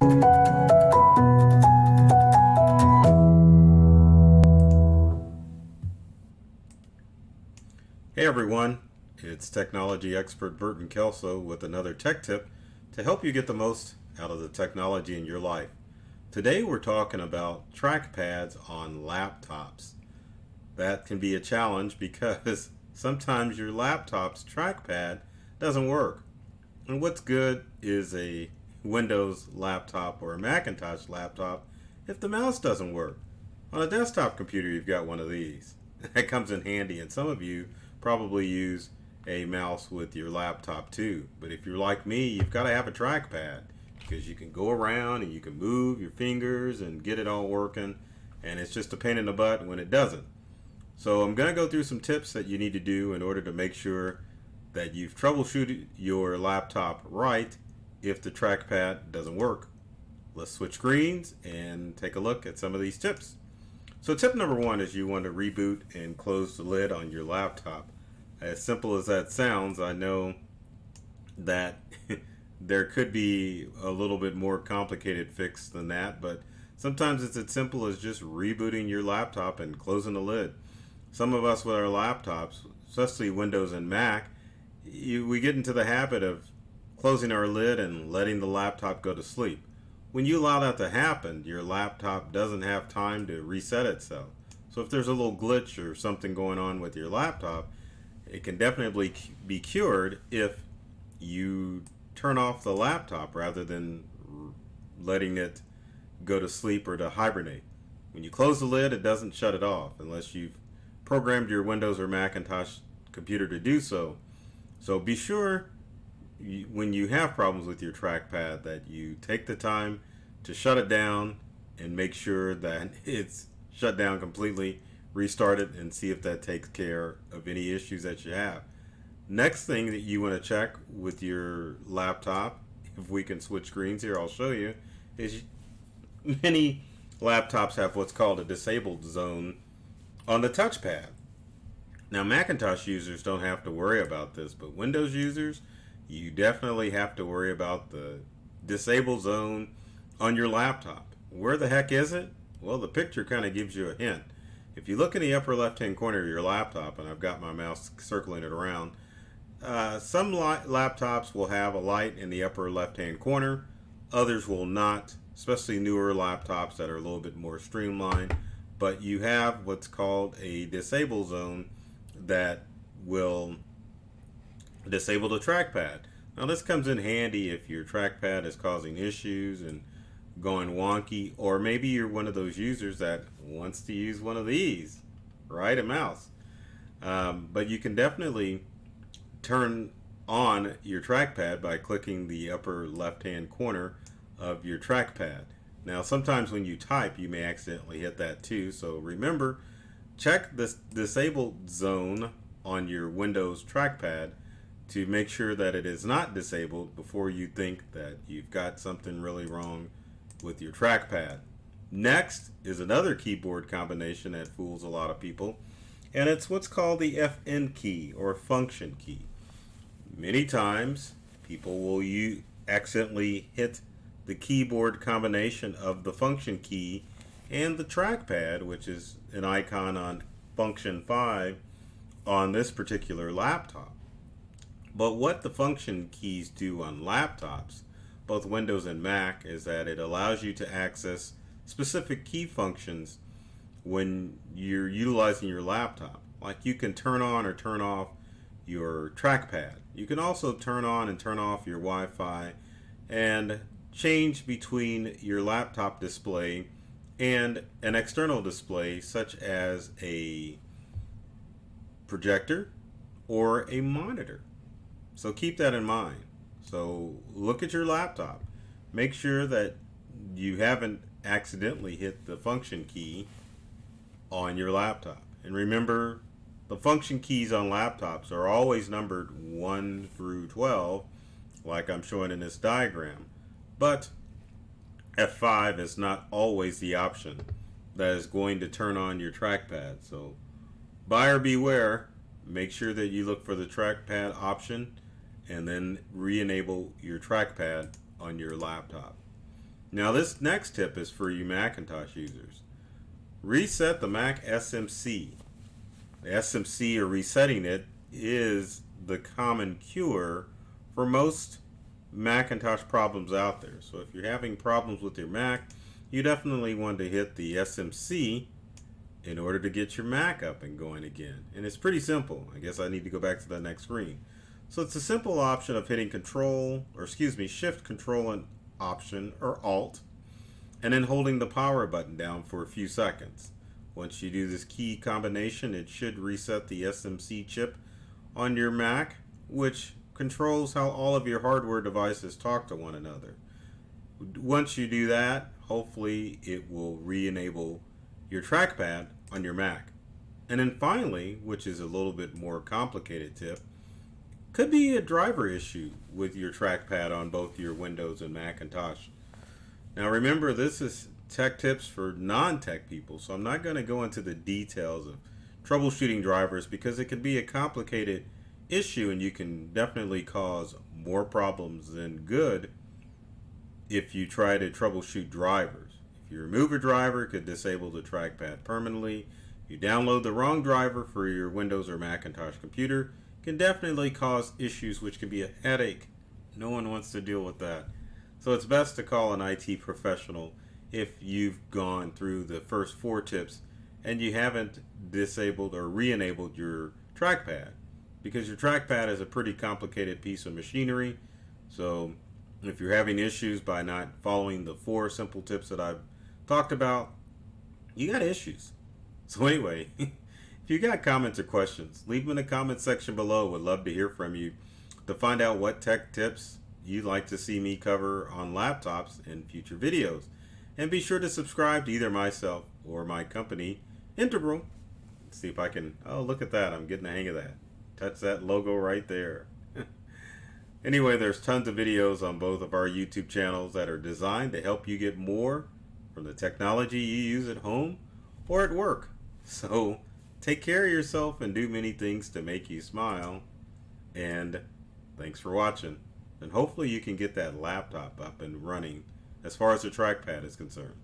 Hey everyone, it's technology expert Burton Kelso with another tech tip to help you get the most out of the technology in your life. Today we're talking about trackpads on laptops. That can be a challenge because sometimes your laptop's trackpad doesn't work. And what's good is a Windows laptop or a Macintosh laptop if the mouse doesn't work. On a desktop computer you've got one of these. That comes in handy, and some of you probably use a mouse with your laptop too. But if you're like me, you've got to have a trackpad because you can go around and you can move your fingers and get it all working, and it's just a pain in the butt when it doesn't. So I'm going to go through some tips that you need to do in order to make sure that you've troubleshooted your laptop right if the trackpad doesn't work. Let's switch screens and take a look at some of these tips. So tip number one is you want to reboot and close the lid on your laptop. As simple as that sounds, I know that there could be a little bit more complicated fix than that, but sometimes it's as simple as just rebooting your laptop and closing the lid. Some of us with our laptops, especially Windows and Mac, we get into the habit of closing our lid and letting the laptop go to sleep. When you allow that to happen, your laptop doesn't have time to reset itself. So if there's a little glitch or something going on with your laptop, it can definitely be cured if you turn off the laptop rather than letting it go to sleep or to hibernate. When you close the lid, it doesn't shut it off unless you've programmed your Windows or Macintosh computer to do so. So be sure when you have problems with your trackpad that you take the time to shut it down and make sure that it's shut down completely, restart it, and see if that takes care of any issues that you have. Next thing that you want to check with your laptop, if we can switch screens here, I'll show you, is many laptops have what's called a disabled zone on the touchpad. Now Macintosh users don't have to worry about this, but Windows users, you definitely have to worry about the disable zone on your laptop. Where the heck is it? Well, the picture kind of gives you a hint. If you look in the upper left hand corner of your laptop, and I've got my mouse circling it around, some laptops will have a light in the upper left hand corner, others will not, especially newer laptops that are a little bit more streamlined, but you have what's called a disable zone that will disable the trackpad. Now this comes in handy if your trackpad is causing issues and going wonky, or maybe you're one of those users that wants to use one of these, right? A mouse. But you can definitely turn on your trackpad by clicking the upper left hand corner of your trackpad. Now sometimes when you type you may accidentally hit that too, so remember, check this disabled zone on your Windows trackpad to make sure that it is not disabled before you think that you've got something really wrong with your trackpad. Next is another keyboard combination that fools a lot of people, and it's what's called the FN key or function key. Many times people will accidentally hit the keyboard combination of the function key and the trackpad, which is an icon on function 5 on this particular laptop. But what the function keys do on laptops, both Windows and Mac, is that it allows you to access specific key functions when you're utilizing your laptop. Like you can turn on or turn off your trackpad. You can also turn on and turn off your Wi-Fi and change between your laptop display and an external display such as a projector or a monitor. So keep that in mind. So look at your laptop. Make sure that you haven't accidentally hit the function key on your laptop. And remember, the function keys on laptops are always numbered 1 through 12, like I'm showing in this diagram. But F5 is not always the option that is going to turn on your trackpad. So buyer beware. Make sure that you look for the trackpad option and then re-enable your trackpad on your laptop. Now this next tip is for you Macintosh users. Reset the Mac SMC. The SMC, or resetting it, is the common cure for most Macintosh problems out there. So if you're having problems with your Mac, you definitely want to hit the SMC in order to get your Mac up and going again. And it's pretty simple. I guess I need to go back to the next screen. So it's a simple option of hitting Shift, Control, and Option, or Alt, and then holding the power button down for a few seconds. Once you do this key combination, it should reset the SMC chip on your Mac, which controls how all of your hardware devices talk to one another. Once you do that, hopefully it will re-enable your trackpad on your Mac. And then finally, which is a little bit more complicated tip, could be a driver issue with your trackpad on both your Windows and Macintosh. Now remember, this is tech tips for non-tech people, so I'm not going to go into the details of troubleshooting drivers because it can be a complicated issue and you can definitely cause more problems than good if you try to troubleshoot drivers. If you remove a driver, it could disable the trackpad permanently. If you download the wrong driver for your Windows or Macintosh computer, can definitely cause issues which can be a headache. No one wants to deal with that. So it's best to call an IT professional if you've gone through the first 4 tips and you haven't disabled or re-enabled your trackpad, because your trackpad is a pretty complicated piece of machinery. So if you're having issues by not following the 4 simple tips that I've talked about, you got issues. So anyway, if you got comments or questions, leave them in the comment section below. Would love to hear from you to find out what tech tips you'd like to see me cover on laptops in future videos. And be sure to subscribe to either myself or my company, Integral. Let's see if I can, oh, look at that. I'm getting the hang of that. Touch that logo right there. Anyway, there's tons of videos on both of our YouTube channels that are designed to help you get more from the technology you use at home or at work. So take care of yourself and do many things to make you smile. And thanks for watching. And hopefully you can get that laptop up and running as far as the trackpad is concerned.